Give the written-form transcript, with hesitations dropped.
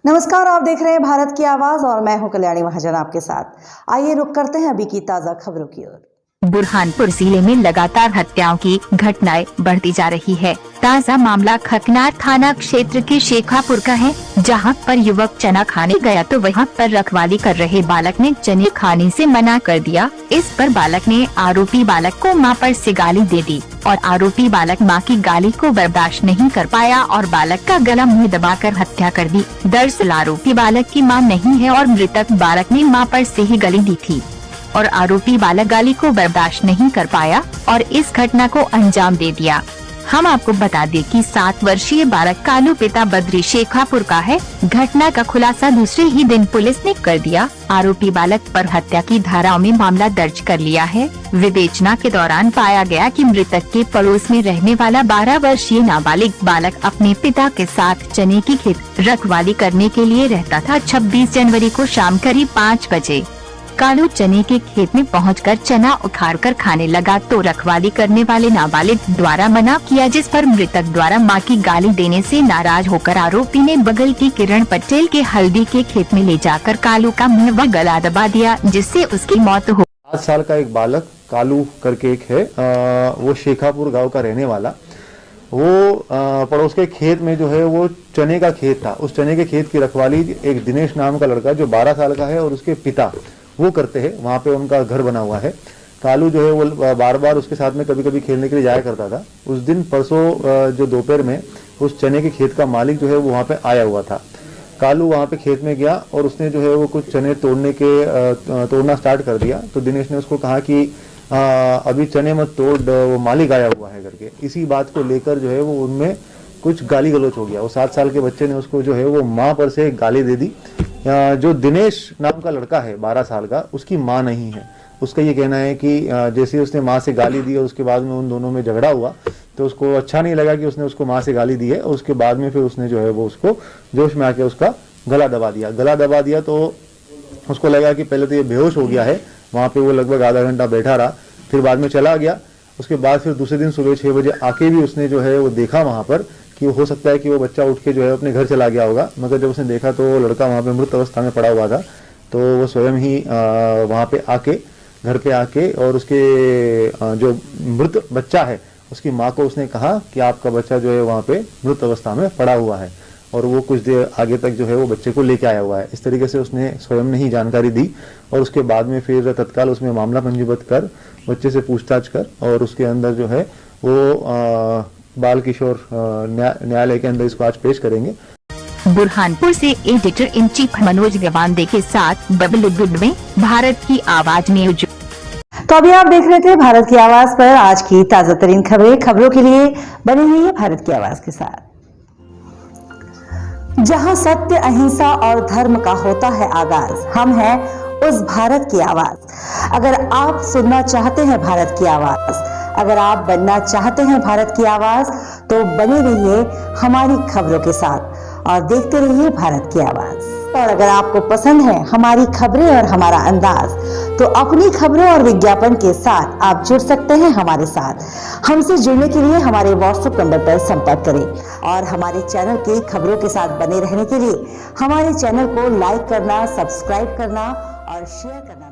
नमस्कार, आप देख रहे हैं भारत की आवाज और मैं हूं कल्याणी महाजन आपके साथ। आइए रुक करते हैं अभी की ताजा खबरों की ओर। बुरहानपुर जिले में लगातार हत्याओं की घटनाएं बढ़ती जा रही है। ताजा मामला खकनार थाना क्षेत्र के शेखापुर का है, जहां पर युवक चना खाने गया तो वहां पर रखवाली कर रहे बालक ने चने खाने से मना कर दिया। इस पर बालक ने आरोपी बालक को मां पर से गाली दे दी और आरोपी बालक मां की गाली को बर्दाश्त नहीं कर पाया और बालक का गला मुंह दबाकर हत्या कर दी। दरअसल आरोपी बालक की मां नहीं है और मृतक बालक ने मां पर से ही गाली दी थी और आरोपी बालक गाली को बर्दाश्त नहीं कर पाया और इस घटना को अंजाम दे दिया। हम आपको बता दें कि 7 वर्षीय बालक कालू पिता बद्री शेखापुर का है। घटना का खुलासा दूसरे ही दिन पुलिस ने कर दिया। आरोपी बालक पर हत्या की धाराओं में मामला दर्ज कर लिया है। विवेचना के दौरान पाया गया कि मृतक के पड़ोस में रहने वाला 12 वर्षीय नाबालिग बालक अपने पिता के साथ चने की खेत रखवाली करने के लिए रहता था। 26 जनवरी को शाम करीब 5 बजे कालू चने के खेत में पहुंचकर चना उखाड़कर खाने लगा तो रखवाली करने वाले नाबालिग द्वारा मना किया, जिस पर मृतक द्वारा मां की गाली देने से नाराज होकर आरोपी ने बगल की किरण पटेल के हल्दी के खेत में ले जाकर कालू का मुंह व गला दबा दिया, जिससे उसकी मौत हो। 7 साल का एक बालक कालू करके एक है, वो शेखापुर गांव का रहने वाला। वो पड़ोस के खेत में जो है वो चने का खेत था। उस चने के खेत की रखवाली एक दिनेश नाम का लड़का जो 12 साल का है और उसके पिता वो करते हैं। वहाँ पे उनका घर बना हुआ है। कालू जो है वो बार बार उसके साथ में कभी कभी खेलने के लिए जाया करता था। उस दिन परसों जो दोपहर में उस चने के खेत का मालिक जो है वो वहाँ पे आया हुआ था। कालू वहाँ पे खेत में गया और उसने जो है वो कुछ चने तोड़ना स्टार्ट कर दिया। तो दिनेश ने उसको कहा कि अभी चने मत तोड़, वो मालिक आया हुआ है करके। इसी बात को लेकर जो है वो उनमें कुछ गाली गलौच हो गया। वो 7 साल के बच्चे ने उसको जो है वो माँ पर से गाली दे दी। जो दिनेश नाम का लड़का है 12 साल का, उसकी माँ नहीं है। उसका ये कहना है कि जैसे उसने माँ से गाली दी और उसके बाद में उन दोनों में झगड़ा हुआ तो उसको अच्छा नहीं लगा कि उसने उसको माँ से गाली दी है और उसके बाद में फिर उसने जो है वो उसको जोश में आके उसका गला दबा दिया। तो उसको लगा कि पहले तो ये बेहोश हो गया है। वहाँ पे वो लगभग आधा घंटा बैठा रहा, फिर बाद में चला गया। उसके बाद फिर दूसरे दिन सुबह 6 बजे आके भी उसने जो है वो देखा वहाँ पर कि हो सकता है कि वो बच्चा उठ के जो है अपने घर चला गया होगा। मगर जब उसने देखा तो वो लड़का वहाँ पे मृत अवस्था में पड़ा हुआ था। तो वो स्वयं ही वहाँ पे आके घर पे आके और उसके जो मृत बच्चा है उसकी माँ को उसने कहा कि आपका बच्चा जो है वहाँ पे मृत अवस्था में पड़ा हुआ है और वो कुछ देर आगे तक जो है वो बच्चे को लेके आया हुआ है। इस तरीके से उसने स्वयं ने ही जानकारी दी और उसके बाद में फिर तत्काल उसमें मामला पंजीबद्ध कर बच्चे से पूछताछ कर और उसके अंदर जो है वो बाल किशोर न्यायालय के अंदर इसको आज पेश करेंगे। बुरहानपुर से एडिटर इन चीफ मनोज गवांदे के साथ बबलू गुड में भारत की आवाज न्यूज। तो अभी आप देख रहे थे भारत की आवाज पर आज की ताजा तरीन खबरों के लिए बनी हुई है भारत की आवाज के साथ, जहां सत्य, अहिंसा और धर्म का होता है आगाज। हम हैं उस भारत की आवाज। अगर आप सुनना चाहते हैं भारत की आवाज, अगर आप बनना चाहते हैं भारत की आवाज, तो बने रहिए हमारी खबरों के साथ और देखते रहिए भारत की आवाज। और अगर आपको पसंद है हमारी खबरें और हमारा अंदाज, तो अपनी खबरों और विज्ञापन के साथ आप जुड़ सकते हैं हमारे साथ। हमसे जुड़ने के लिए हमारे व्हाट्सएप नंबर पर संपर्क करें और हमारे चैनल की खबरों के साथ बने रहने के लिए हमारे चैनल को लाइक करना, सब्सक्राइब करना और शेयर करना।